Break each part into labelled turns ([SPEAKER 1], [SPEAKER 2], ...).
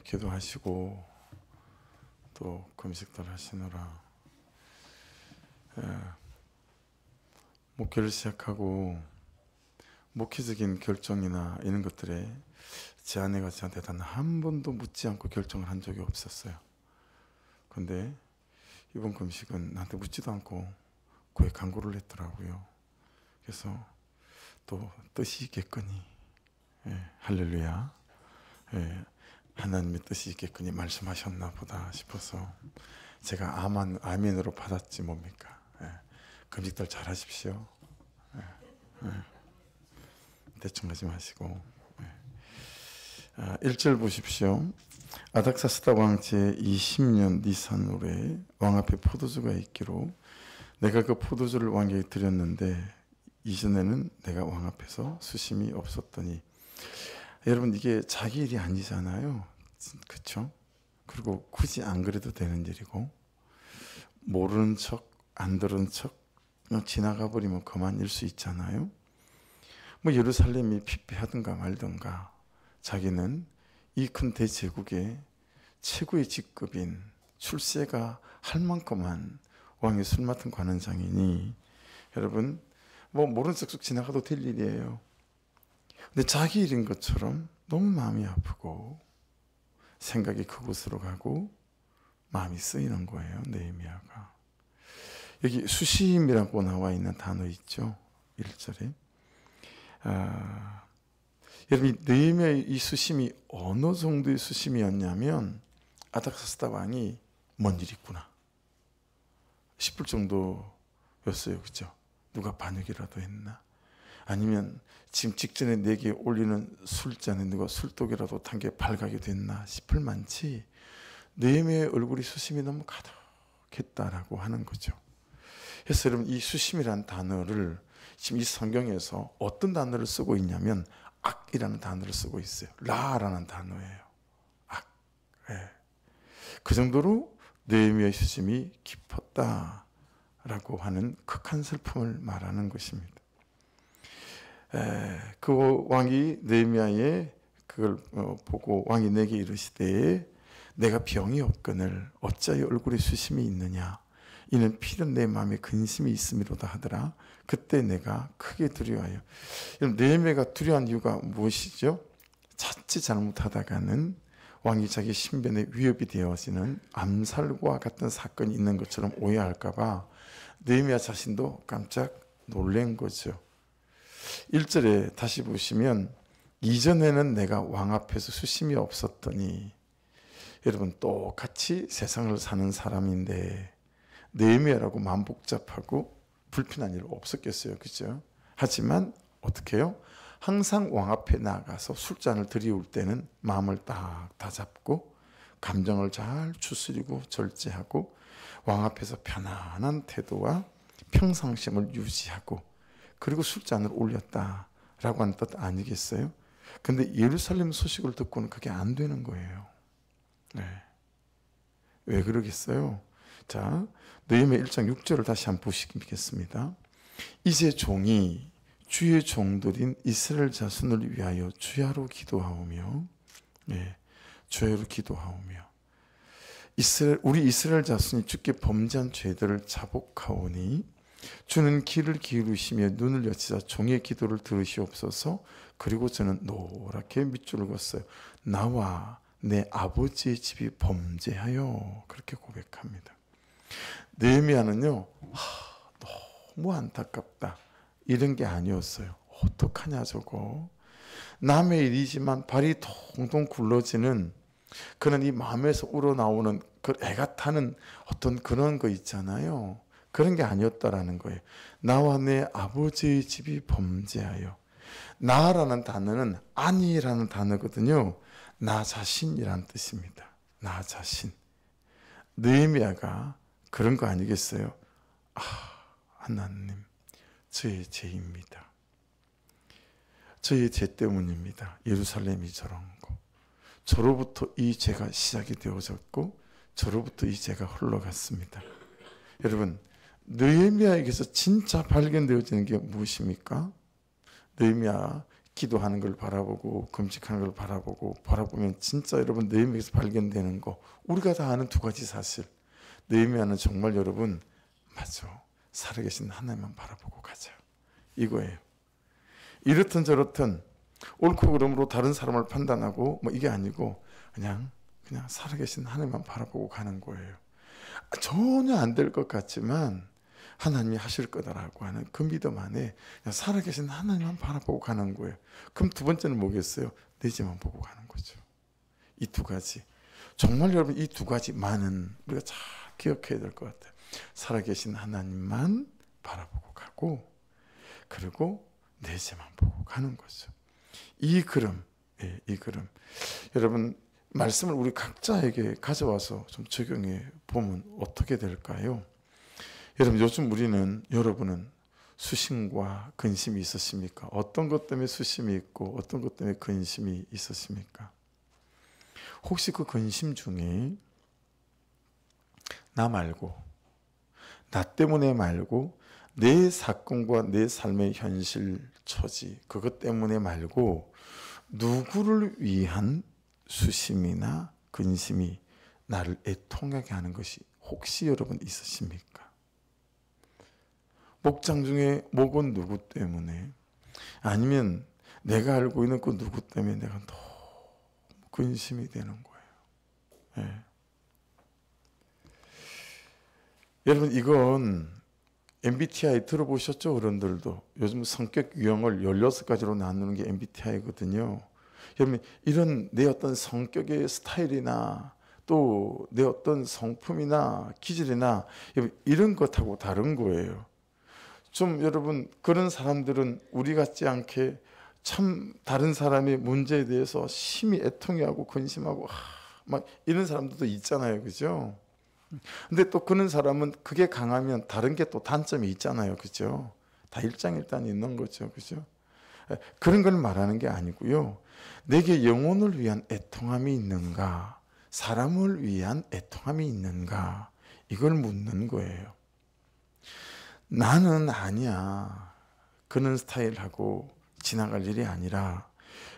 [SPEAKER 1] 기도하시고 또 금식들 하시느라 목회를 시작하고 목회적인 결정이나 이런 것들에 제 아내가 저한테 단 한 번도 묻지 않고 결정을 한 적이 없었어요. 근데 이번 금식은 나한테 묻지도 않고 그에 강구를 했더라고요. 그래서 또 뜻이 있겠거니, 할렐루야, 하나님의 뜻이 있겠거니 말씀하셨나 보다 싶어서 제가 아멘으로 받았지 뭡니까. 금식들 잘 하십시오. 대충 하지 마시고. 1절 보십시오. 아닥사스다 왕 제20년 니산월에 왕 앞에 포도주가 있기로 내가 그 포도주를 왕에게 드렸는데 이전에는 내가 왕 앞에서 수심이 없었더니. 여러분, 이게 자기 일이 아니잖아요. 그렇죠? 그리고 굳이 안 그래도 되는 일이고, 모르는 척, 안 들은 척 그냥 지나가 버리면 그만일 수 있잖아요. 뭐 예루살렘이 피폐하든가 말든가 자기는 이 큰 대제국의 최고의 직급인 출세가 할 만큼만 왕의 술 맡은 관원장이니, 여러분, 뭐 모른 척 지나가도 될 일이에요. 근데 자기 일인 것처럼 너무 마음이 아프고 생각이 그곳으로 가고 마음이 쓰이는 거예요. 느헤미야가. 여기 수심이라고 나와 있는 단어 있죠. 1절에. 여러분, 느헤미야의 이 수심이 어느 정도의 수심이었냐면 아닥사스다 왕이 뭔 일 있구나 싶을 정도였어요. 그죠? 누가 반역이라도 했나? 아니면 지금 직전에 내게 올리는 술잔에 누가 술독이라도 탄 게 발각이 됐나 싶을 만치 느헤미야의 얼굴이 수심이 너무 가득했다라고 하는 거죠. 그래서 여러분, 이 수심이라는 단어를 지금 이 성경에서 어떤 단어를 쓰고 있냐면 악이라는 단어를 쓰고 있어요. 라라는 단어예요. 악. 그 정도로 느헤미야의 수심이 깊었다라고 하는 극한 슬픔을 말하는 것입니다. 그 왕이 느헤미야의 그걸 보고 왕이 내게 이르시되 내가 병이 없거늘 어찌하여 얼굴에 수심이 있느냐, 이는 필연 내 마음에 근심이 있음이로다 하더라. 그때 내가 크게 두려워하여. 느헤미야가 두려워한 이유가 무엇이죠? 자칫 잘못하다가는 왕이 자기 신변에 위협이 되어지는 암살과 같은 사건이 있는 것처럼 오해할까 봐 느헤미야 자신도 깜짝 놀란 거죠. 1절에 다시 보시면 이전에는 내가 왕 앞에서 수심이 없었더니, 여러분 똑같이 세상을 사는 사람인데 느헤미야라고 마음 복잡하고 불편한 일 없었겠어요. 그죠? 하지만 어떻게 해요? 항상 왕 앞에 나가서 술잔을 들이울 때는 마음을 딱 다잡고 감정을 잘 추스리고 절제하고 왕 앞에서 편안한 태도와 평상심을 유지하고 그리고 술잔을 올렸다라고 하는 뜻 아니겠어요? 근데 예루살렘 소식을 듣고는 그게 안 되는 거예요. 왜 그러겠어요? 자, 느헤미야 1장 6절을 다시 한번 보시겠습니다. 이제 종이 주의 종들인 이스라엘 자손을 위하여 주야로 기도하오며, 주야로 기도하오며, 우리 이스라엘 자손이 주께 범죄한 죄들을 자복하오니 주는 귀를 기울이시며 눈을 여시자 종의 기도를 들으시옵소서. 그리고 저는 노랗게 밑줄을 그었어요. 나와 내 아버지의 집이 범죄하여. 그렇게 고백합니다. 느헤미야는요, 너무 안타깝다 이런 게 아니었어요. 어떡하냐 저거. 남의 일이지만 발이 동동 굴러지는 그런 이 마음에서 우러나오는 그 애가 타는 어떤 그런 거 있잖아요. 그런 게 아니었다라는 거예요. 나와 내 아버지의 집이 범죄하여. 나라는 단어는 아니라는 단어거든요. 나 자신이라는 뜻입니다. 나 자신. 느헤미야가 그런 거 아니겠어요? 하나님, 저의 죄입니다. 저의 죄 때문입니다. 예루살렘이 저런 거. 저로부터 이 죄가 시작이 되어졌고 저로부터 이 죄가 흘러갔습니다. 여러분, 느헤미야에게서 진짜 발견되어지는 게 무엇입니까? 느헤미야 기도하는 걸 바라보고 금식하는 걸 바라보면 진짜 여러분 느헤미야에서 발견되는 거, 우리가 다 아는 두 가지 사실. 느헤미야는 정말 여러분 맞죠. 살아계신 하나님만 바라보고 가자, 이거예요. 이렇든 저렇든 옳고 그름으로 다른 사람을 판단하고 뭐 이게 아니고 그냥 살아계신 하나님만 바라보고 가는 거예요. 전혀 안 될 것 같지만 하나님이 하실 거다라고 하는 그 믿음 안에 그냥 살아계신 하나님만 바라보고 가는 거예요. 그럼 두 번째는 뭐겠어요? 내 집만 보고 가는 거죠. 이 두 가지, 정말 여러분 이 두 가지만은 우리가 잘 기억해야 될 것 같아요. 살아계신 하나님만 바라보고 가고, 그리고 내 죄만 보고 가는 거죠. 이 그름, 이 그름. 여러분 말씀을 우리 각자에게 가져와서 좀 적용해 보면 어떻게 될까요? 여러분 요즘 여러분은 수심과 근심이 있으십니까? 어떤 것 때문에 수심이 있고 어떤 것 때문에 근심이 있으십니까? 혹시 그 근심 중에 나 말고, 나 때문에 말고, 내 사건과 내 삶의 현실 처지, 그것 때문에 말고 누구를 위한 수심이나 근심이 나를 애통하게 하는 것이 혹시 여러분 있으십니까? 목장 중에 목은 누구 때문에, 아니면 내가 알고 있는 그 누구 때문에 내가 너무 근심이 되는 거예요. 네. 여러분 이건 MBTI 들어보셨죠? 어른들도 요즘 성격 유형을 16가지로 나누는 게 MBTI거든요. 여러분 이런 내 어떤 성격의 스타일이나 또 내 어떤 성품이나 기질이나 이런 것하고 다른 거예요. 좀 여러분 그런 사람들은 우리 같지 않게 참 다른 사람의 문제에 대해서 심히 애통해하고 근심하고 막 이런 사람들도 있잖아요, 그죠? 근데 또 그런 사람은 그게 강하면 다른 게 또 단점이 있잖아요, 그죠? 다 일장일단 있는 거죠, 그죠? 그런 걸 말하는 게 아니고요. 내게 영혼을 위한 애통함이 있는가, 사람을 위한 애통함이 있는가, 이걸 묻는 거예요. 나는 아니야, 그런 스타일하고 지나갈 일이 아니라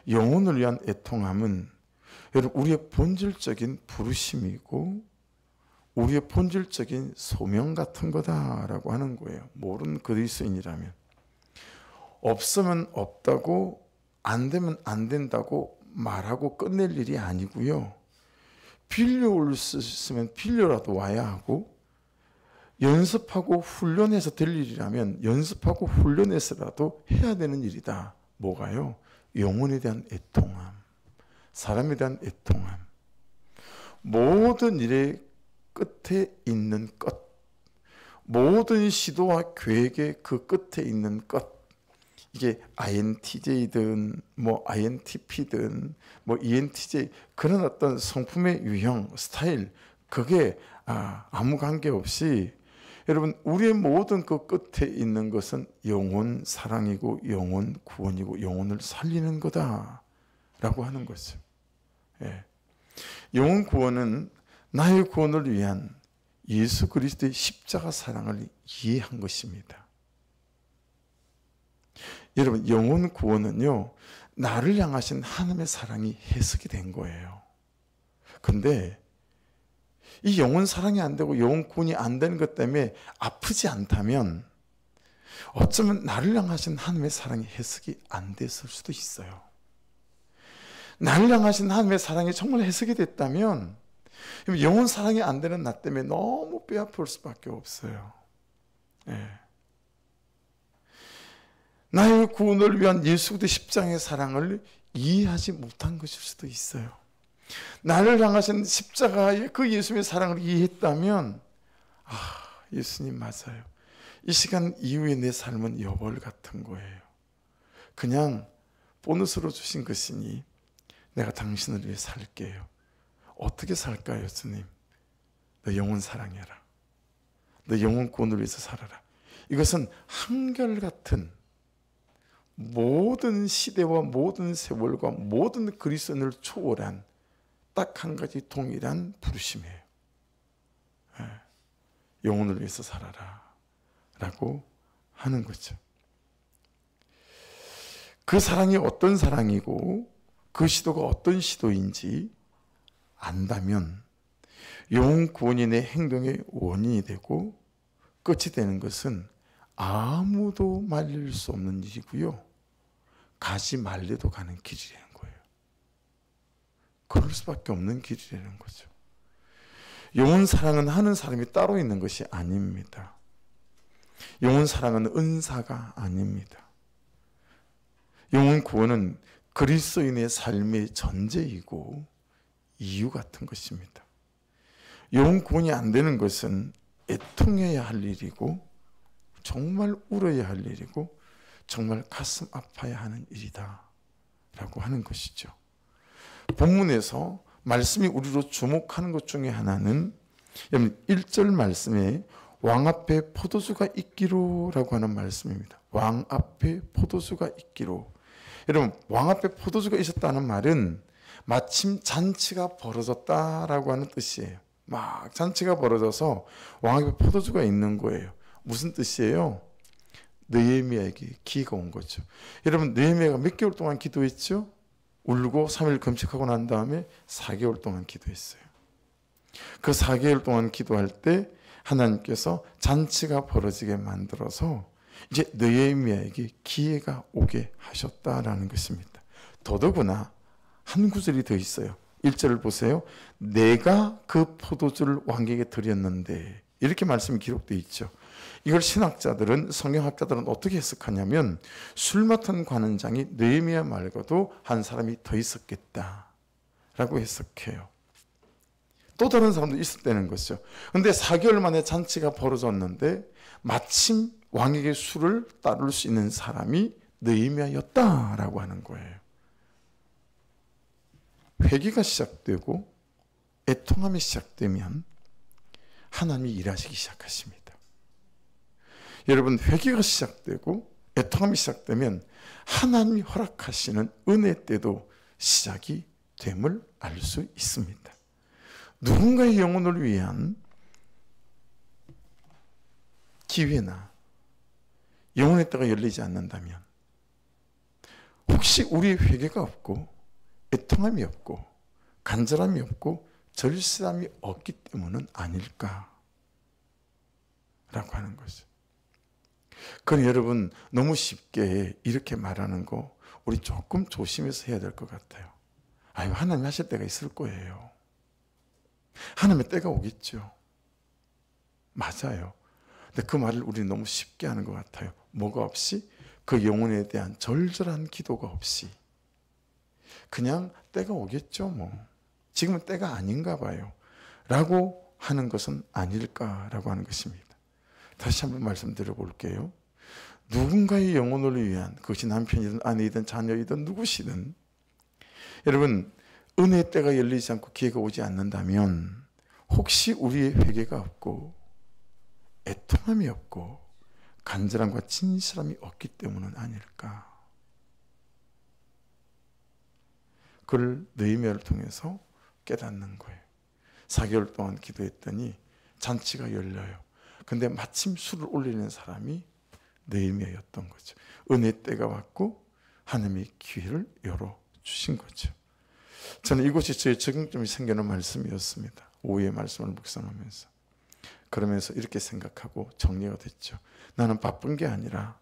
[SPEAKER 1] 영혼을 위한 애통함은 여러분 우리의 본질적인 부르심이고 우리의 본질적인 소명 같은 거다라고 하는 거예요. 모르는 그리스도인이라면. 없으면 없다고, 안 되면 안 된다고 말하고 끝낼 일이 아니고요. 빌려올 수 있으면 빌려라도 와야 하고, 연습하고 훈련해서 될 일이라면 연습하고 훈련해서라도 해야 되는 일이다. 뭐가요? 영혼에 대한 애통함, 사람에 대한 애통함. 모든 일의 끝에 있는 것, 모든 시도와 계획의 그 끝에 있는 것, 이게 INTJ든 뭐 INTP든 뭐 ENTJ, 그런 어떤 성품의 유형, 스타일, 그게 아무 관계없이 여러분 우리의 모든 그 끝에 있는 것은 영혼 사랑이고 영혼 구원이고 영혼을 살리는 거다라고 하는 거죠. 예. 영혼 구원은 나의 구원을 위한 예수 그리스도의 십자가 사랑을 이해한 것입니다. 여러분 영혼 구원은요, 나를 향하신 하나님의 사랑이 해석이 된 거예요. 근데 이 영혼 사랑이 안 되고 영혼 구원이 안 되는 것 때문에 아프지 않다면 어쩌면 나를 향하신 하나님의 사랑이 해석이 안 됐을 수도 있어요. 나를 향하신 하나님의 사랑이 정말 해석이 됐다면 영혼 사랑이 안 되는 나 때문에 너무 뼈 아플 수밖에 없어요. 네. 나의 구원을 위한 예수 그리스도의 십자가의 사랑을 이해하지 못한 것일 수도 있어요. 나를 향하신 십자가의 그 예수님의 사랑을 이해했다면 예수님 맞아요. 이 시간 이후에 내 삶은 여벌 같은 거예요. 그냥 보너스로 주신 것이니 내가 당신을 위해 살게요. 어떻게 살까요, 예수님? 너 영혼 사랑해라. 너 영혼 구원을 위해서 살아라. 이것은 한결같은 모든 시대와 모든 세월과 모든 그리스도인을 초월한 딱 한 가지 동일한 부르심이에요. 영혼을 위해서 살아라 라고 하는 거죠. 그 사랑이 어떤 사랑이고 그 시도가 어떤 시도인지 안다면 영혼 구원이 내 행동의 원인이 되고 끝이 되는 것은 아무도 말릴 수 없는 일이고요. 가지 말래도 가는 길이라는 거예요. 그럴 수밖에 없는 길이라는 거죠. 영혼 사랑은 하는 사람이 따로 있는 것이 아닙니다. 영혼 사랑은 은사가 아닙니다. 영혼 구원은 그리스도인의 삶의 전제이고 이유 같은 것입니다. 영혼 구원이 안 되는 것은 애통해야 할 일이고 정말 울어야 할 일이고 정말 가슴 아파야 하는 일이다 라고 하는 것이죠. 본문에서 말씀이 우리로 주목하는 것 중에 하나는 1절 말씀에 왕 앞에 포도주가 있기로 라고 하는 말씀입니다. 왕 앞에 포도주가 있기로. 여러분, 왕 앞에 포도주가 있었다는 말은 마침 잔치가 벌어졌다라고 하는 뜻이에요. 막 잔치가 벌어져서 왕 앞에 포도주가 있는 거예요. 무슨 뜻이에요? 느헤미야에게 기회가 온 거죠. 여러분, 느헤미야가 몇 개월 동안 기도했죠? 울고 3일 금식하고 난 다음에 4개월 동안 기도했어요. 그 4개월 동안 기도할 때 하나님께서 잔치가 벌어지게 만들어서 이제 느헤미야에게 기회가 오게 하셨다라는 것입니다. 더더구나 한 구절이 더 있어요. 1절을 보세요. 내가 그 포도주를 왕에게 드렸는데, 이렇게 말씀이 기록되어 있죠. 이걸 신학자들은, 성경학자들은 어떻게 해석하냐면 술 맡은 관원장이 느헤미야 말고도 한 사람이 더 있었겠다라고 해석해요. 또 다른 사람도 있었다는 것이죠. 그런데 4개월 만에 잔치가 벌어졌는데 마침 왕에게 술을 따를 수 있는 사람이 느헤미야였다라고 하는 거예요. 회개가 시작되고 애통함이 시작되면 하나님이 일하시기 시작하십니다. 여러분, 회개가 시작되고 애통함이 시작되면 하나님이 허락하시는 은혜 때도 시작이 됨을 알 수 있습니다. 누군가의 영혼을 위한 기회나 영혼의 때가 열리지 않는다면 혹시 우리의 회개가 없고 애통함이 없고 간절함이 없고 절실함이 없기 때문은 아닐까라고 하는 거죠. 그건 여러분, 너무 쉽게 이렇게 말하는 거 우리 조금 조심해서 해야 될 것 같아요. 아유, 하나님 하실 때가 있을 거예요. 하나님의 때가 오겠죠. 맞아요. 근데 그 말을 우리는 너무 쉽게 하는 것 같아요. 뭐가 없이? 그 영혼에 대한 절절한 기도가 없이 그냥 때가 오겠죠. 뭐 지금은 때가 아닌가 봐요 라고 하는 것은 아닐까라고 하는 것입니다. 다시 한번 말씀드려 볼게요. 누군가의 영혼을 위한, 그것이 남편이든 아내이든 자녀이든 누구시든, 여러분, 은혜의 때가 열리지 않고 기회가 오지 않는다면 혹시 우리의 회개가 없고 애통함이 없고 간절함과 진실함이 없기 때문은 아닐까. 그걸 느헤미야를 통해서 깨닫는 거예요. 4개월 동안 기도했더니 잔치가 열려요. 근데 마침 술을 올리는 사람이 느헤미야였던 거죠. 은혜 때가 왔고 하나님의 기회를 열어주신 거죠. 저는 이곳이 저의 적용점이 생기는 말씀이었습니다. 오후의 말씀을 묵상하면서. 그러면서 이렇게 생각하고 정리가 됐죠. 나는 바쁜 게 아니라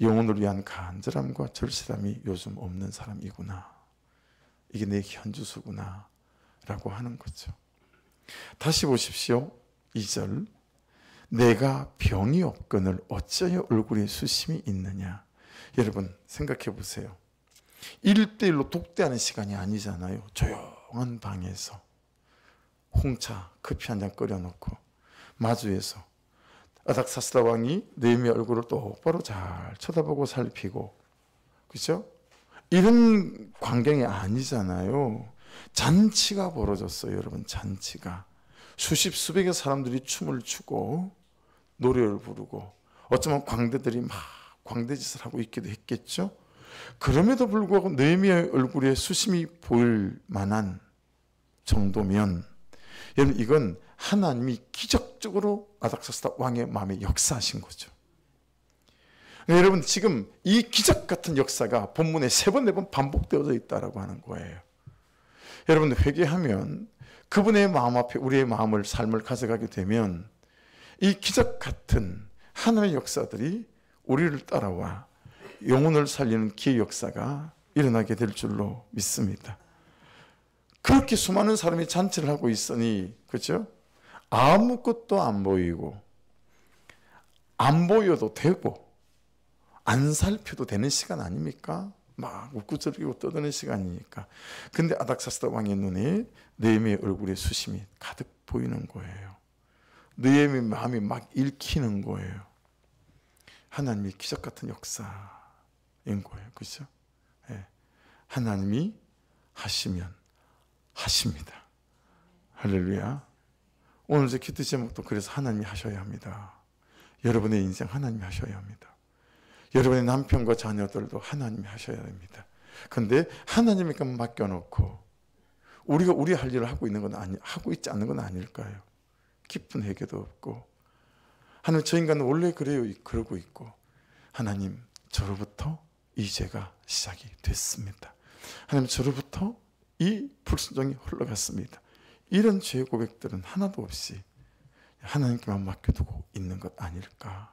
[SPEAKER 1] 영혼을 위한 간절함과 절실함이 요즘 없는 사람이구나. 이게 내 현주소구나 라고 하는 거죠. 다시 보십시오. 2절. 내가 병이 없거늘 어찌하여 얼굴에 수심이 있느냐. 여러분 생각해 보세요. 1대1로 독대하는 시간이 아니잖아요. 조용한 방에서 홍차 커피 한 잔 끓여놓고 마주해서 아닥사스다 왕이 느헤미야 얼굴을 똑바로 잘 쳐다보고 살피고, 그렇죠? 이런 광경이 아니잖아요. 잔치가 벌어졌어요. 여러분, 잔치가. 수십 수백의 사람들이 춤을 추고 노래를 부르고 어쩌면 광대들이 막 광대짓을 하고 있기도 했겠죠. 그럼에도 불구하고 느헤미야의 얼굴에 수심이 보일 만한 정도면 여러분, 이건 하나님이 기적적으로 아닥사스다 왕의 마음에 역사하신 거죠. 네, 여러분 지금 이 기적 같은 역사가 본문에 3번, 4번 반복되어져 있다라고 하는 거예요. 여러분 회개하면 그분의 마음 앞에 우리의 마음을 삶을 가져가게 되면 이 기적 같은 하나님의 역사들이 우리를 따라와 영혼을 살리는 기의 역사가 일어나게 될 줄로 믿습니다. 그렇게 수많은 사람이 잔치를 하고 있으니 그렇죠? 아무것도 안 보이고 안 보여도 되고 안 살펴도 되는 시간 아닙니까? 막 웃고저리고 떠드는 시간이니까. 근데 아닥사스다 왕의 눈에 느헤미야의 얼굴에 수심이 가득 보이는 거예요. 느헤미야의 마음이 막 읽히는 거예요. 하나님이 기적 같은 역사인 거예요. 그렇죠? 네. 하나님이 하시면 하십니다. 할렐루야. 오늘 제 기도 제목도 그래서 하나님이 하셔야 합니다. 여러분의 인생 하나님이 하셔야 합니다. 여러분의 남편과 자녀들도 하나님이 하셔야 됩니다. 그런데 하나님에게 맡겨놓고 우리가 우리 할 일을 하고 있는 건 하고 있지 않는 건 아닐까요? 깊은 회개도 없고 하나님 저 인간은 원래 그래요 그러고 있고 하나님 저로부터 이 죄가 시작이 됐습니다. 하나님 저로부터 이 불순종이 흘러갔습니다. 이런 죄 고백들은 하나도 없이 하나님께만 맡겨두고 있는 것 아닐까라고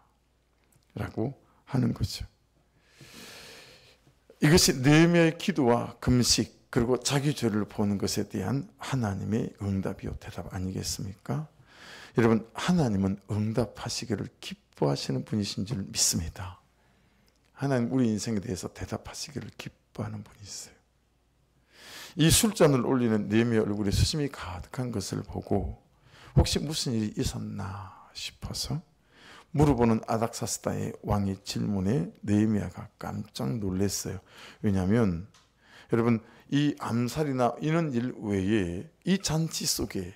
[SPEAKER 1] 하는 거죠. 이것이 느헤미야의 기도와 금식 그리고 자기 죄를 보는 것에 대한 하나님의 응답이요 대답 아니겠습니까? 여러분 하나님은 응답하시기를 기뻐하시는 분이신 줄 믿습니다. 하나님 우리 인생에 대해서 대답하시기를 기뻐하는 분이세요. 이 술잔을 올리는 느헤미야 얼굴에 수심이 가득한 것을 보고 혹시 무슨 일이 있었나 싶어서 물어보는 아닥사스다의 왕의 질문에 느헤미야가 깜짝 놀랐어요. 왜냐하면 여러분 이 암살이나 이런 일 외에 이 잔치 속에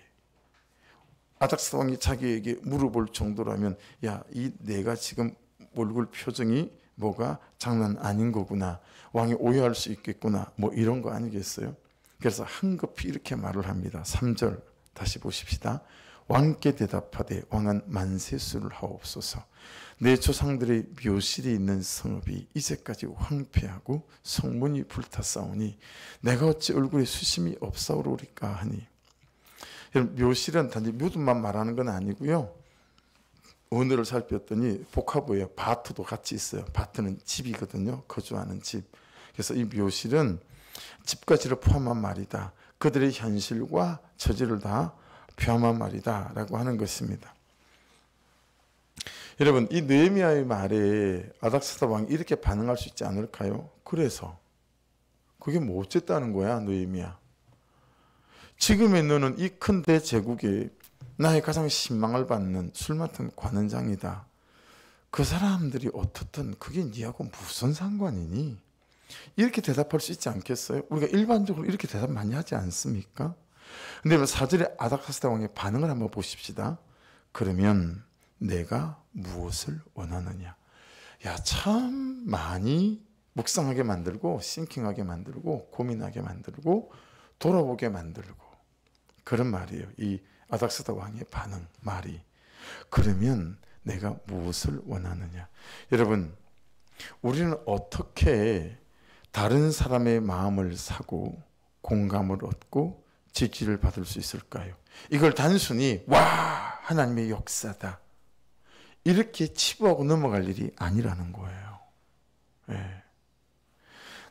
[SPEAKER 1] 아닥사스다 왕이 자기에게 물어볼 정도라면 야, 이 내가 지금 얼굴 표정이 뭐가 장난 아닌 거구나. 왕이 오해할 수 있겠구나. 뭐 이런 거 아니겠어요? 그래서 한급히 이렇게 말을 합니다. 3절 다시 보십시다. 왕께 대답하되 왕은 만세수를 하옵소서. 내 조상들의 묘실이 있는 성읍이 이제까지 황폐하고 성문이 불탔사오니 내가 어찌 얼굴에 수심이 없사오리까 하니. 여러분 묘실은 단지 묘두만 말하는 건 아니고요. 언어를 살폈더니 복합어예요. 바트도 같이 있어요. 바트는 집이거든요. 거주하는 집. 그래서 이 묘실은 집까지를 포함한 말이다. 그들의 현실과 처지를 다 포함한 말이다 라고 하는 것입니다. 여러분 이 느헤미야의 말에 아닥사스다 왕이 이렇게 반응할 수 있지 않을까요? 그래서 그게 뭐 어쨌다는 거야 느헤미야. 지금의 너는 이 큰 대제국에 나의 가장 신망을 받는 술 맡은 관원장이다. 그 사람들이 어떻든 그게 니하고 무슨 상관이니? 이렇게 대답할 수 있지 않겠어요? 우리가 일반적으로 이렇게 대답 많이 하지 않습니까? 근데 4절에 아닥사스다 왕의 반응을 한번 보십시다. 그러면 내가 무엇을 원하느냐? 야, 참 많이 묵상하게 만들고 싱킹하게 만들고 고민하게 만들고 돌아보게 만들고 그런 말이에요. 이 아닥사스다 왕의 반응 말이. 그러면 내가 무엇을 원하느냐? 여러분 우리는 어떻게 다른 사람의 마음을 사고 공감을 얻고 지지를 받을 수 있을까요? 이걸 단순히 와 하나님의 역사다 이렇게 치부하고 넘어갈 일이 아니라는 거예요. 네.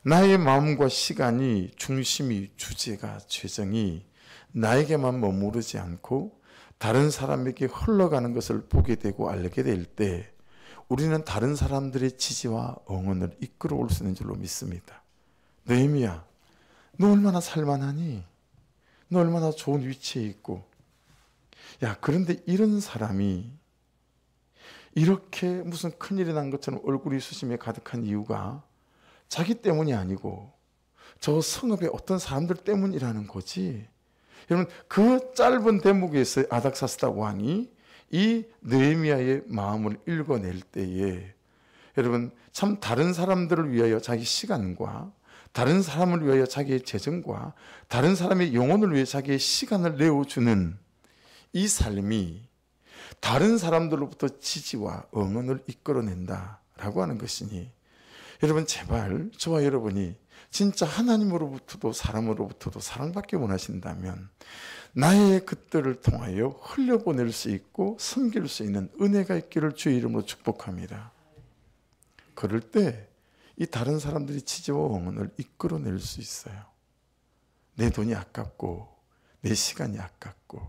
[SPEAKER 1] 나의 마음과 시간이 중심이 주제가 죄정이 나에게만 머무르지 않고 다른 사람에게 흘러가는 것을 보게 되고 알게 될 때 우리는 다른 사람들의 지지와 응원을 이끌어올 수 있는 줄로 믿습니다. 느헤미야, 너 얼마나 살만하니? 너 얼마나 좋은 위치에 있고. 야, 그런데 이런 사람이 이렇게 무슨 큰일이 난 것처럼 얼굴이 수심에 가득한 이유가 자기 때문이 아니고 저 성읍의 어떤 사람들 때문이라는 거지. 여러분 그 짧은 대목에서 아닥사스다 왕이 이 느헤미야의 마음을 읽어낼 때에 여러분 참 다른 사람들을 위하여 자기 시간과 다른 사람을 위하여 자기의 재정과 다른 사람의 영혼을 위해 자기의 시간을 내어주는 이 삶이 다른 사람들로부터 지지와 응원을 이끌어낸다 라고 하는 것이니, 여러분 제발 저와 여러분이 진짜 하나님으로부터도 사람으로부터도 사랑받기 원하신다면 나의 것들을 통하여 흘려보낼 수 있고 섬길 수 있는 은혜가 있기를 주의 이름으로 축복합니다. 그럴 때 이 다른 사람들이 지지와 응원을 이끌어낼 수 있어요. 내 돈이 아깝고 내 시간이 아깝고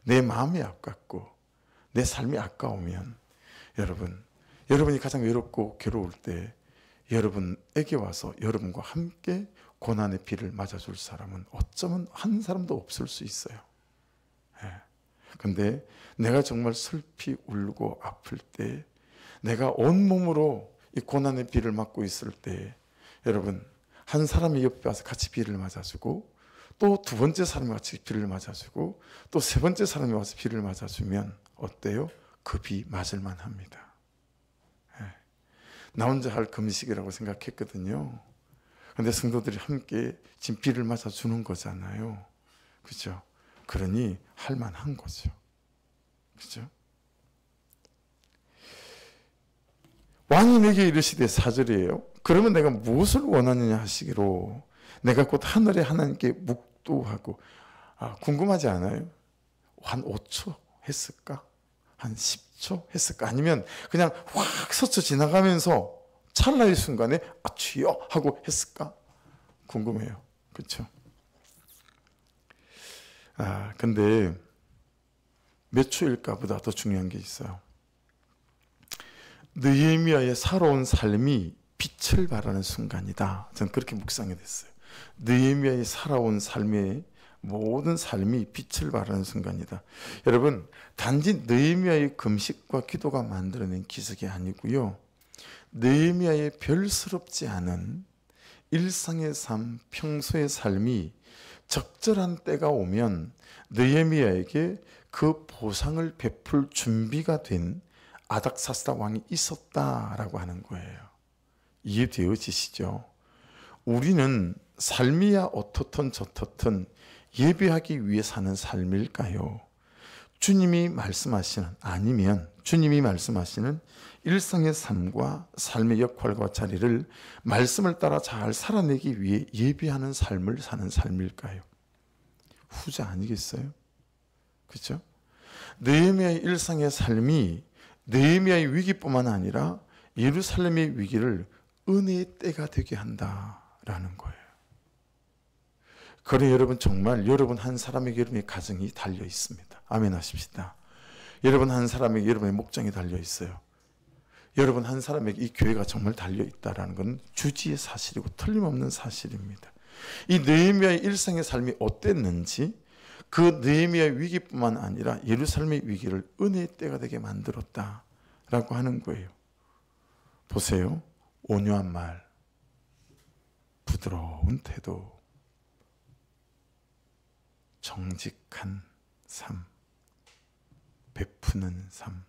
[SPEAKER 1] 내 마음이 아깝고 내 삶이 아까우면 여러분이 가장 외롭고 괴로울 때 여러분에게 와서 여러분과 함께 고난의 비를 맞아줄 사람은 어쩌면 한 사람도 없을 수 있어요. 근데 내가 정말 슬피 울고 아플 때, 내가 온몸으로 이 고난의 비를 맞고 있을 때, 여러분 한 사람이 옆에 와서 같이 비를 맞아주고, 또 두 번째 사람이 같이 비를 맞아주고, 또 세 번째 사람이 와서 비를 맞아주면 어때요? 그 비 맞을만 합니다. 나 혼자 할 금식이라고 생각했거든요. 근데 성도들이 함께 지금 비를 맞아주는 거잖아요. 그죠? 그러니 할만한 거죠. 그죠? 왕이 내게 이르시되 4절이에요. 그러면 내가 무엇을 원하느냐 하시기로, 내가 곧 하늘에 하나님께 묵도하고, 궁금하지 않아요? 한 5초 했을까? 한 10초 했을까? 아니면 그냥 확 스쳐 지나가면서 찰나의 순간에 주여 하고 했을까? 궁금해요. 그렇죠? 근데 몇 초일까 보다 더 중요한 게 있어요. 느헤미야의 살아온 삶이 빛을 발하는 순간이다. 저는 그렇게 묵상이 됐어요. 느헤미야의 살아온 삶의 모든 삶이 빛을 발하는 순간이다. 여러분, 단지 느헤미야의 금식과 기도가 만들어낸 기적이 아니고요, 느헤미야의 별스럽지 않은 일상의 삶, 평소의 삶이 적절한 때가 오면 느헤미야에게 그 보상을 베풀 준비가 된 아닥사스다 왕이 있었다라고 하는 거예요. 이해되어지시죠? 우리는 삶이야 어떻든 저떻든 예배하기 위해 사는 삶일까요? 주님이 말씀하시는, 아니면 주님이 말씀하시는 일상의 삶과 삶의 역할과 자리를 말씀을 따라 잘 살아내기 위해 예배하는 삶을 사는 삶일까요? 후자 아니겠어요? 그렇죠? 느헤미야의 일상의 삶이 느헤미야의 위기뿐만 아니라 예루살렘의 위기를 은혜의 때가 되게 한다라는 거예요. 그래 여러분, 정말 여러분 한 사람에게 여러분의 가정이 달려 있습니다. 아멘 하십시다. 여러분 한 사람에게 여러분의 목장이 달려 있어요. 여러분 한 사람에게 이 교회가 정말 달려 있다라는 건 주지의 사실이고 틀림없는 사실입니다. 이 느헤미야의 일상의 삶이 어땠는지, 그 느헤미야의 위기뿐만 아니라 예루살렘의 위기를 은혜의 때가 되게 만들었다라고 하는 거예요. 보세요. 온유한 말, 부드러운 태도, 정직한 삶, 베푸는 삶,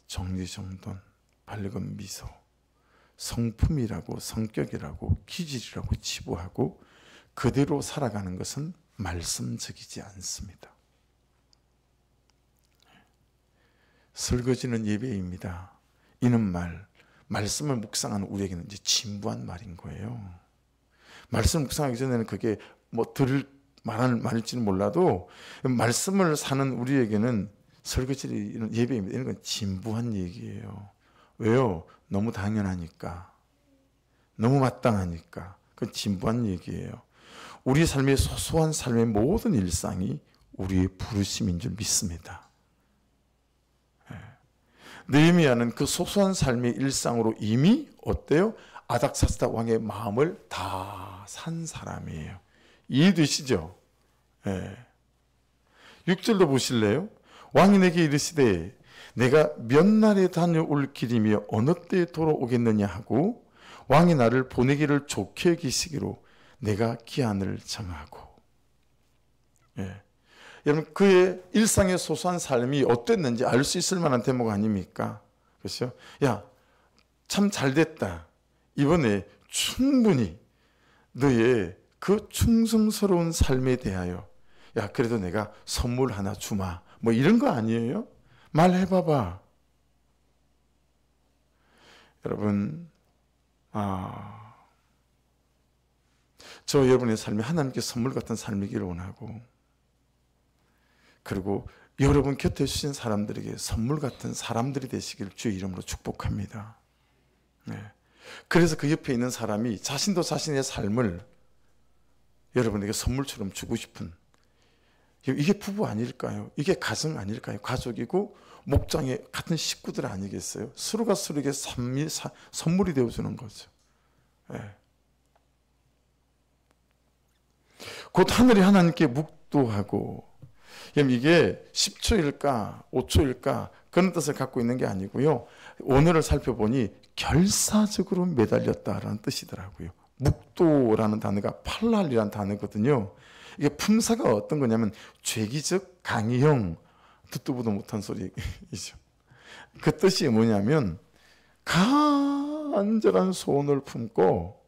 [SPEAKER 1] 정리정돈, 밝은 미소, 성품이라고 성격이라고 기질이라고 치부하고 그대로 살아가는 것은 말씀적이지 않습니다. 설거지는 예배입니다. 이는 말씀을 묵상하는 우리에게는 이제 진부한 말인 거예요. 말씀 묵상하기 전에는 그게 말하는 말일지는 몰라도 말씀을 사는 우리에게는 설거지는 예배입니다. 이런 건 진부한 얘기예요. 왜요? 너무 당연하니까, 너무 마땅하니까. 그건 진부한 얘기예요. 우리 삶의 소소한 삶의 모든 일상이 우리의 부르심인 줄 믿습니다. 느헤미야는 그 소소한 삶의 일상으로 이미 어때요? 아닥사스다 왕의 마음을 다 산 사람이에요. 이해되시죠? 6절도 보실래요? 왕이 내게 이르시되 내가 몇 날에 다녀올 길이며 어느 때에 돌아오겠느냐 하고 왕이 나를 보내기를 좋게 여기시기로 내가 기한을 정하고. 여러분, 그의 일상의 소소한 삶이 어땠는지 알 수 있을 만한 대목 아닙니까? 그렇죠? 야, 참 잘됐다. 이번에 충분히 너의 그 충성스러운 삶에 대하여, 야, 그래도 내가 선물 하나 주마. 뭐 이런 거 아니에요? 말해봐봐. 여러분, 저 여러분의 삶이 하나님께 선물 같은 삶이기를 원하고, 그리고 여러분 곁에 주신 사람들에게 선물 같은 사람들이 되시기를 주의 이름으로 축복합니다. 네. 그래서 그 옆에 있는 사람이 자신도 자신의 삶을 여러분에게 선물처럼 주고 싶은, 이게 부부 아닐까요? 이게 가정 아닐까요? 가족이고 목장의 같은 식구들 아니겠어요? 서로가 서로에게 선물이 되어주는 거죠. 네. 곧 하늘이 하나님께 묵도하고, 이게 10초일까 5초일까 그런 뜻을 갖고 있는 게 아니고요. 오늘을 살펴보니 결사적으로 매달렸다라는 뜻이더라고요. 묵도라는 단어가 팔랄이라는 단어거든요. 이게 품사가 어떤 거냐면 죄기적 강의형, 듣도 보도 못한 소리이죠. 그 뜻이 뭐냐면 간절한 소원을 품고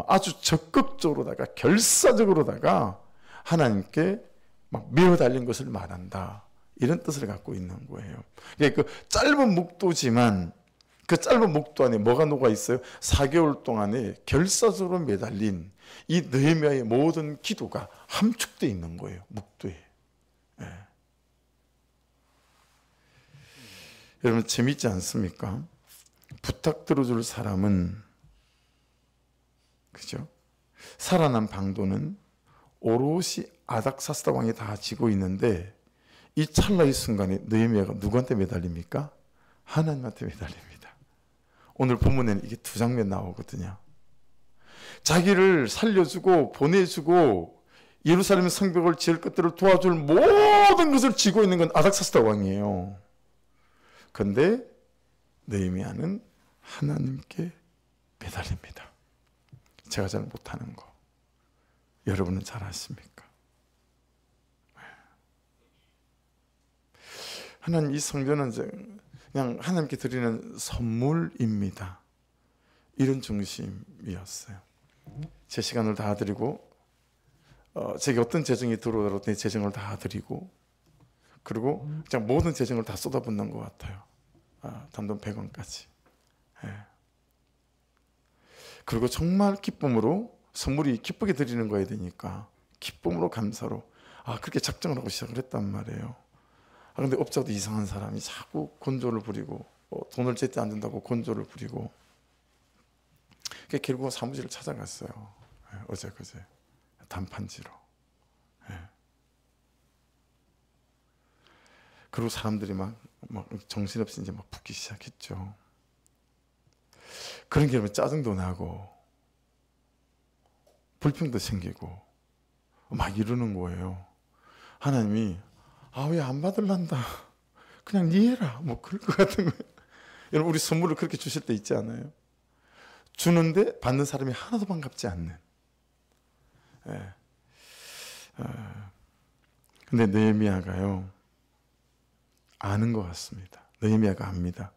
[SPEAKER 1] 아주 적극적으로다가 결사적으로다가 하나님께 막 밀어달린 것을 말한다, 이런 뜻을 갖고 있는 거예요. 그 짧은 묵도지만 그 짧은 묵도 안에 뭐가 녹아 있어요? 4개월 동안에 결사적으로 매달린 이 느헤미야의 모든 기도가 함축되어 있는 거예요, 묵도에. 네. 여러분 재밌지 않습니까? 부탁 들어줄 사람은, 그죠? 살아난 방도는 오롯이 아닥사스다 왕이 다 지고 있는데, 이 찰나의 순간에 느헤미야가 누구한테 매달립니까? 하나님한테 매달립니다. 오늘 본문에는 이게 2장면 나오거든요. 자기를 살려주고 보내주고 예루살렘 성벽을 지을 것들을 도와줄 모든 것을 쥐고 있는 건 아닥사스다 왕이에요. 그런데 느헤미야는 하나님께 매달립니다. 제가 잘 못하는 거 여러분은 잘 아십니까? 하나님, 이 성전은 그냥 하나님께 드리는 선물입니다, 이런 중심이었어요. 제 시간을 다 드리고, 제게 어떤 재정이 들어오더라도 내 재정을 다 드리고, 그리고 그냥 모든 재정을 다 쏟아붓는 것 같아요. 단돈 100원까지. 예. 그리고 정말 기쁨으로, 선물이 기쁘게 드리는 거야 되니까 기쁨으로 감사로 그렇게 작정을 하고 시작을 했단 말이에요. 그런데 업자도 이상한 사람이 자꾸 곤조를 부리고, 돈을 제때 안 준다고 곤조를 부리고, 결국은 사무실을 찾아갔어요. 어제 그제 단판지로. 그리고 사람들이 막 정신없이 이제 막 붙기 시작했죠. 그런 게 여러분 짜증도 나고 불평도 생기고 막 이러는 거예요. 하나님이 왜 안 받을란다, 그냥 니 해라, 뭐 그럴 것 같은 거예요. 여러분 우리 선물을 그렇게 주실 때 있지 않아요? 주는데 받는 사람이 하나도 반갑지 않는. 근데 느헤미야가요 아는 것 같습니다. 느헤미야가 압니다.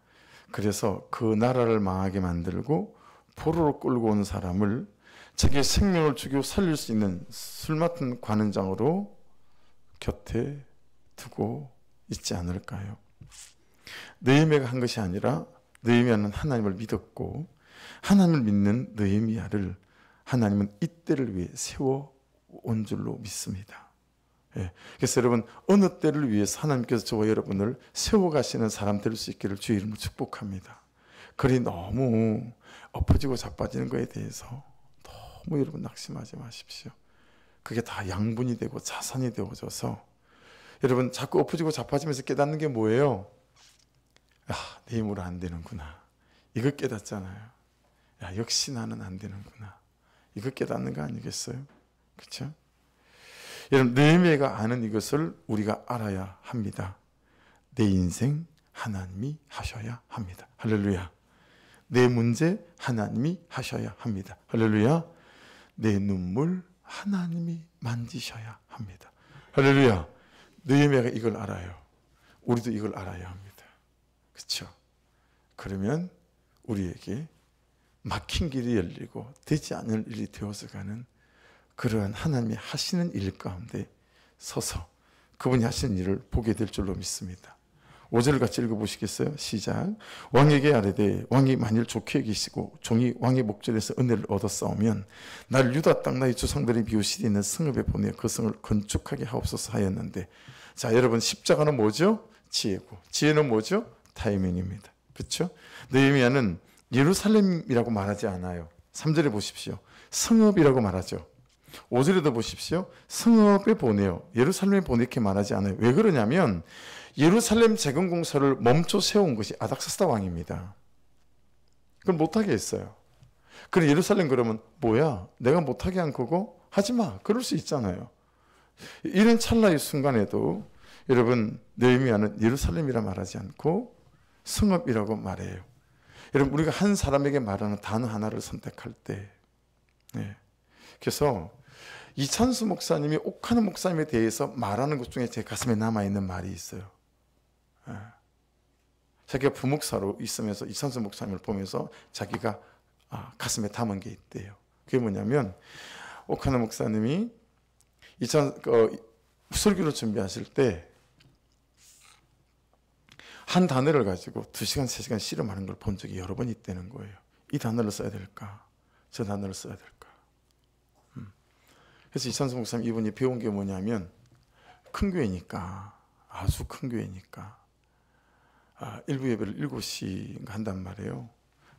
[SPEAKER 1] 그래서 그 나라를 망하게 만들고 포로로 끌고 온 사람을 자기의 생명을 죽이고 살릴 수 있는 술 맡은 관원장으로 곁에 두고 있지 않을까요? 느헤미야가 한 것이 아니라 느헤미야는 하나님을 믿었고, 하나님을 믿는 느헤미야를 하나님은 이때를 위해 세워온 줄로 믿습니다. 그래서 여러분, 어느 때를 위해서 하나님께서 저와 여러분을 세워가시는 사람 될 수 있기를 주의 이름으로 축복합니다. 그리 너무 엎어지고 자빠지는 것에 대해서 너무 여러분 낙심하지 마십시오. 그게 다 양분이 되고 자산이 되어져서 여러분 자꾸 엎어지고 자빠지면서 깨닫는 게 뭐예요? 내 힘으로 안 되는구나, 이거 깨닫잖아요. 역시 나는 안 되는구나, 이거 깨닫는 거 아니겠어요? 그렇죠? 여러분 느헤미야가 아는 이것을 우리가 알아야 합니다. 내 인생 하나님이 하셔야 합니다. 할렐루야. 내 문제 하나님이 하셔야 합니다. 할렐루야. 내 눈물 하나님이 만지셔야 합니다. 할렐루야. 느헤미야가 이걸 알아요. 우리도 이걸 알아야 합니다. 그렇죠? 그러면 우리에게 막힌 길이 열리고 되지 않을 일이 되어서 가는 그러한 하나님이 하시는 일 가운데 서서 그분이 하시는 일을 보게 될 줄로 믿습니다. 5절 같이 읽어보시겠어요? 시작. 왕에게 아뢰되 왕이 만일 좋게 여기시고 종이 왕의 목전에서 은혜를 얻었사오면 날 유다 땅 나의 조상들이 비우시되 있는 성읍에 보내 그 성을 건축하게 하옵소서 하였는데, 자 여러분, 십자가는 뭐죠? 지혜고, 지혜는 뭐죠? 타이밍입니다. 그렇죠? 느헤미야는 예루살렘이라고 말하지 않아요. 3절에 보십시오. 성읍이라고 말하죠. 5절에도 보십시오. 성읍에 보내요. 예루살렘에 보내 이렇게 말하지 않아요. 왜 그러냐면 예루살렘 재건 공사를 멈춰 세운 것이 아닥사스다 왕입니다. 그걸 못하게 했어요. 그럼 예루살렘 그러면 뭐야? 내가 못하게 한 거고? 하지 마. 그럴 수 있잖아요. 이런 찰나의 순간에도 여러분, 느헤미야는 예루살렘이라 말하지 않고 성읍이라고 말해요. 여러분, 우리가 한 사람에게 말하는 단어 하나를 선택할 때, 그래서 이찬수 목사님이 옥하는 목사님에 대해서 말하는 것 중에 제 가슴에 남아있는 말이 있어요. 자기가 부목사로 있으면서 이찬수 목사님을 보면서 자기가 가슴에 담은 게 있대요. 그게 뭐냐면, 옥하는 목사님이 설교를 준비하실 때 한 단어를 가지고 2시간, 3시간 씨름하는 걸 본 적이 여러 번 있다는 거예요. 이 단어를 써야 될까? 저 단어를 써야 될까? 그래서 이찬수 목사님 이분이 배운 게 뭐냐면, 큰 교회니까, 아주 큰 교회니까 일부 예배를 7시인가 한단 말이에요.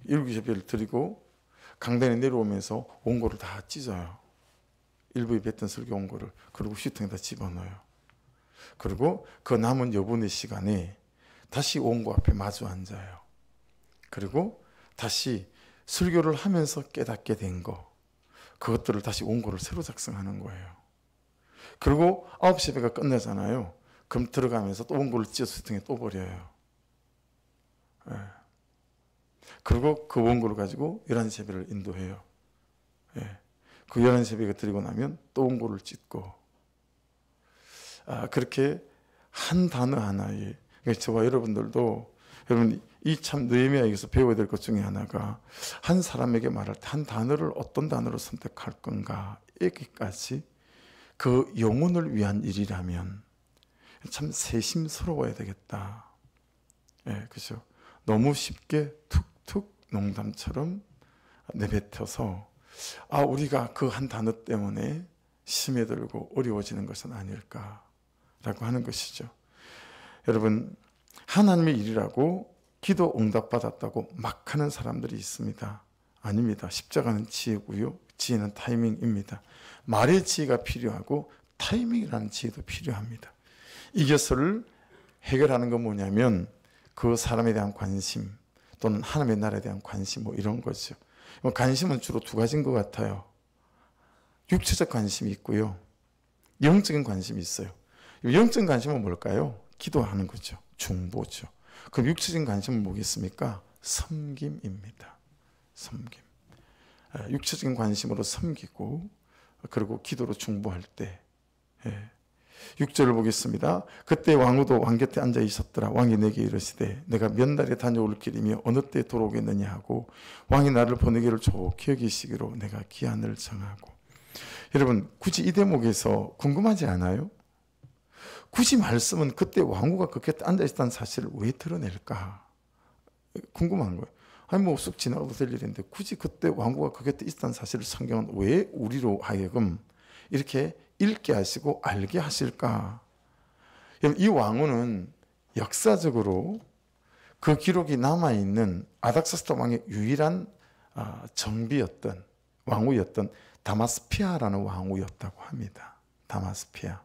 [SPEAKER 1] 7시 예배를 드리고 강단에 내려오면서 원고를 다 찢어요. 일부 예배 했던 설교 원고를. 그리고 휴통에다 집어넣어요. 그리고 그 남은 여분의 시간에 다시 원고 앞에 마주 앉아요. 그리고 다시 설교를 하면서 깨닫게 된 거, 그것들을 다시 원고를 새로 작성하는 거예요. 그리고 9시 예배가 끝나잖아요. 그럼 들어가면서 또 원고를 찢어서 휴통에 또 버려요. 그리고 그 원고를 가지고 11시 예배를 인도해요. 그 11시 예배가 드리고 나면 또 원고를 찢고, 그렇게 한 단어 하나에, 저와 여러분들도, 여러분 이 참 느헤미야에게서 배워야 될 것 중에 하나가, 한 사람에게 말할 때 한 단어를 어떤 단어로 선택할 건가, 여기까지 그 영혼을 위한 일이라면 참 세심스러워야 되겠다. 그죠? 너무 쉽게 툭툭 농담처럼 내뱉어서 우리가 그 한 단어 때문에 심해들고 어려워지는 것은 아닐까라고 하는 것이죠. 여러분, 하나님의 일이라고 기도 응답받았다고 막 하는 사람들이 있습니다. 아닙니다. 십자가는 지혜고요, 지혜는 타이밍입니다. 말의 지혜가 필요하고 타이밍이라는 지혜도 필요합니다. 이것을 해결하는 건 뭐냐면, 그 사람에 대한 관심, 또는 하나님의 나라에 대한 관심, 뭐 이런 거죠. 관심은 주로 2가지인 것 같아요. 육체적 관심이 있고요, 영적인 관심이 있어요. 영적인 관심은 뭘까요? 기도하는 거죠. 중보죠. 그럼 육체적인 관심은 뭐겠습니까? 섬김입니다. 섬김. 육체적인 관심으로 섬기고, 그리고 기도로 중보할 때, 6절을 보겠습니다. 그때 왕후도 왕 곁에 앉아 있었더라. 왕이 내게 이르시되 내가 몇 날에 다녀올 길이며 어느 때 돌아오겠느냐 하고, 왕이 나를 보내기를 좋게 여기시기로 내가 기한을 정하고. 여러분, 굳이 이 대목에서 궁금하지 않아요? 굳이 말씀은 그때 왕후가 그 곁에 앉아 있다는 사실을 왜 드러낼까? 궁금한 거예요. 아니 뭐 쑥 지나가도 될 일인데 굳이 그때 왕후가 그 곁에 있다는 사실을 성경은 왜 우리로 하여금 이렇게 읽게 하시고 알게 하실까? 이 왕후는 역사적으로 그 기록이 남아있는 아닥사스다 왕의 유일한 정비였던 왕후였던 다마스피아라는 왕후였다고 합니다. 다마스피아.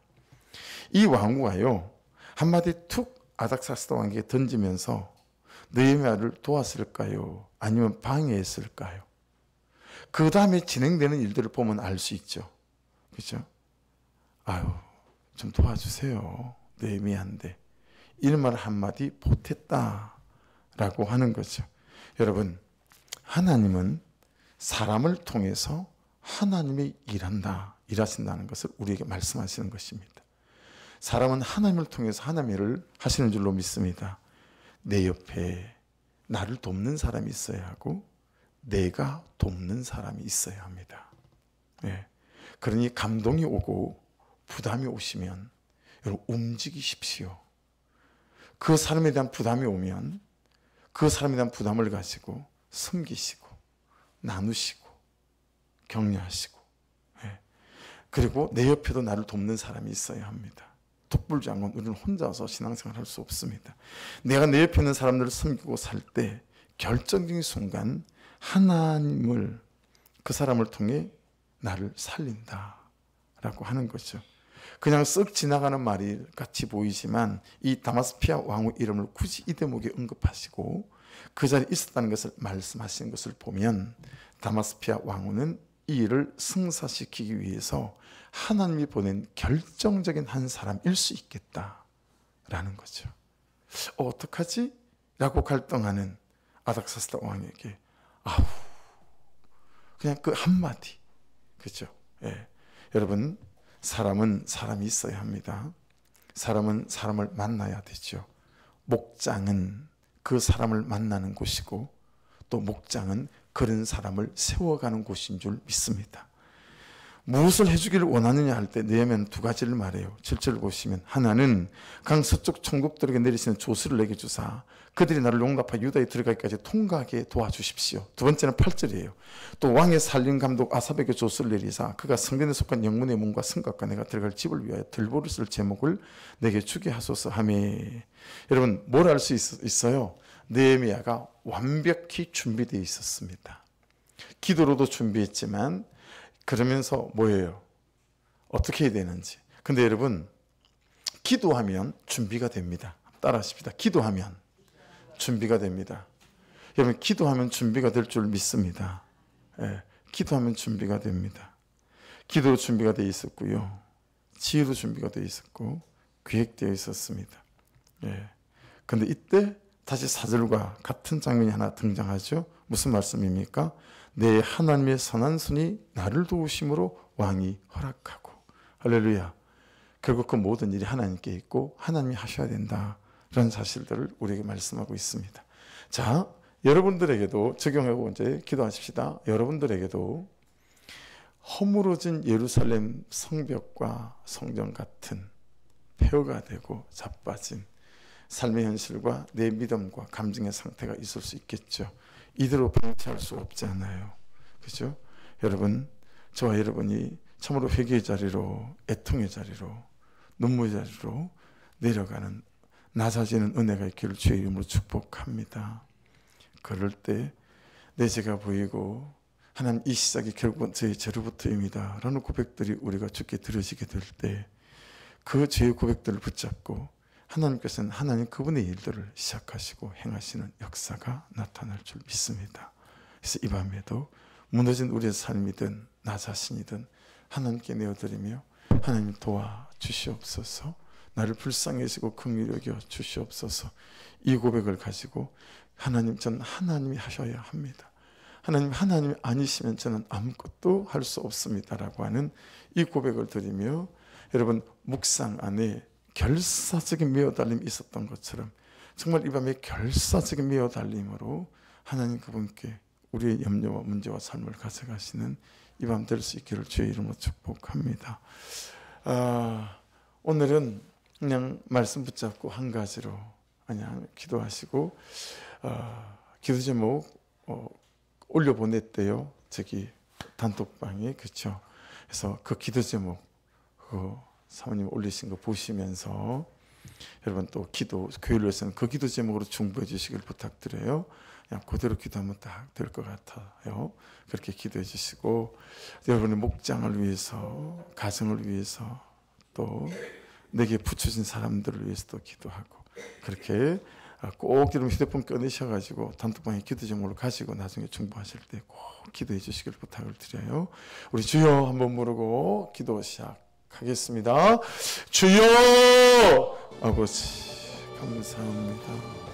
[SPEAKER 1] 이 왕후가요, 한마디 툭 아닥사스다 왕에게 던지면서 느헤미야를 도왔을까요? 아니면 방해했을까요? 그 다음에 진행되는 일들을 보면 알 수 있죠. 그렇죠? 좀 도와주세요, 느헤미야인데. 이런 말 한마디 보탰다라고 하는 거죠. 여러분, 하나님은 사람을 통해서 하나님이 일하신다는 것을 우리에게 말씀하시는 것입니다. 사람은 하나님을 통해서 하나님의 일을 하시는 줄로 믿습니다. 내 옆에 나를 돕는 사람이 있어야 하고, 내가 돕는 사람이 있어야 합니다. 그러니 감동이 오고 부담이 오시면 여러분 움직이십시오. 그 사람에 대한 부담이 오면 그 사람에 대한 부담을 가지고 섬기시고 나누시고 격려하시고, 그리고 내 옆에도 나를 돕는 사람이 있어야 합니다. 독불지 않고 우리는 혼자서 신앙생활 할 수 없습니다. 내가 내 옆에 있는 사람들을 섬기고 살 때 결정적인 순간 하나님을 그 사람을 통해 나를 살린다라고 하는 거죠. 그냥 쓱 지나가는 말이 같이 보이지만 이 다마스피아 왕의 이름을 굳이 이 대목에 언급하시고 그 자리에 있었다는 것을 말씀하시는 것을 보면 다마스피아 왕후는 이 일을 승사시키기 위해서 하나님이 보낸 결정적인 한 사람일 수 있겠다라는 거죠. 어떡하지? 라고 갈등하는 아닥사스다 왕에게 아우, 그냥 그 한마디, 그죠? 여러분, 사람은 사람이 있어야 합니다. 사람은 사람을 만나야 되죠. 목장은 그 사람을 만나는 곳이고 또 목장은 그런 사람을 세워가는 곳인 줄 믿습니다. 무엇을 해주기를 원하느냐 할 때 느헤미야는 두 가지를 말해요. 7절을 보시면 하나는 강 서쪽 천국들에게 내리시는 조수를 내게 주사 그들이 나를 용납하여 유다에 들어가기까지 통과하게 도와주십시오. 두 번째는 8절이에요. 또 왕의 살림 감독 아삽에게 조수를 내리사 그가 성전에 속한 영문의 문과 성곽과 내가 들어갈 집을 위하여 들보를 쓸 제목을 내게 주게 하소서 하며, 여러분 뭘 알 수 있어요? 느헤미야가 완벽히 준비되어 있었습니다. 기도로도 준비했지만 그러면서 뭐예요? 어떻게 해야 되는지. 근데 여러분, 기도하면 준비가 됩니다. 따라하십시다. 기도하면 준비가 됩니다. 여러분, 기도하면 준비가 될 줄 믿습니다. 기도하면 준비가 됩니다. 기도로 준비가 되어 있었고요. 지혜로 준비가 되어 있었고 계획되어 있었습니다. 근데 이때 다시 4절과 같은 장면이 하나 등장하죠. 무슨 말씀입니까? 내 하나님의 선한 손이 나를 도우심으로 왕이 허락하고, 할렐루야. 결국 그 모든 일이 하나님께 있고 하나님이 하셔야 된다라는 사실들을 우리에게 말씀하고 있습니다. 자, 여러분들에게도 적용하고 이제 기도하십시다. 여러분들에게도 허물어진 예루살렘 성벽과 성전 같은 폐허가 되고 자빠진 삶의 현실과 내 믿음과 감정의 상태가 있을 수 있겠죠. 이대로 방치할 수 없지 않아요. 그죠? 여러분, 저와 여러분이 참으로 회개의 자리로, 애통의 자리로, 눈물의 자리로 내려가는 낮아지는 은혜가 있기를 주의 이름으로 축복합니다. 그럴 때 내 죄가 보이고 하나님 이 시작이 결국은 저의 죄로부터입니다 라는 고백들이 우리가 주께 드려지게 될 때 그 죄의 고백들을 붙잡고 하나님께서는 하나님 그분의 일들을 시작하시고 행하시는 역사가 나타날 줄 믿습니다. 그래서 이 밤에도 무너진 우리의 삶이든 나 자신이든 하나님께 내어드리며 하나님 도와주시옵소서, 나를 불쌍히 여기시고 긍휼히 여겨 주시옵소서, 이 고백을 가지고 하나님, 전 하나님이 하셔야 합니다. 하나님이 아니시면 저는 아무것도 할 수 없습니다라고 하는 이 고백을 드리며, 여러분 묵상 안에 결사적인 메어달림이 있었던 것처럼 정말 이 밤에 결사적인 메어달림으로 하나님 그분께 우리의 염려와 문제와 삶을 가져가시는 이 밤 될 수 있기를 주의 이름으로 축복합니다. 오늘은 그냥 말씀 붙잡고 한 가지로 그냥 기도하시고 기도 제목 올려보냈대요. 저기 단톡방에. 그렇죠? 그래서 그 기도 제목 사모님 올리신 거 보시면서 여러분 또 기도, 교회를 위해서는 그 기도 제목으로 중보해 주시길 부탁드려요. 그냥 그대로 기도하면 딱 될 것 같아요. 그렇게 기도해 주시고, 여러분의 목장을 위해서, 가정을 위해서, 또 내게 붙여진 사람들을 위해서도 기도하고, 그렇게 꼭 여러분 휴대폰 꺼내셔가지고 단톡방에 기도 제목을 가지고 나중에 중보하실 때 꼭 기도해 주시길 부탁을 드려요. 우리 주여 한번 부르고 기도 시작하겠습니다. 주여! 아버지 감사합니다.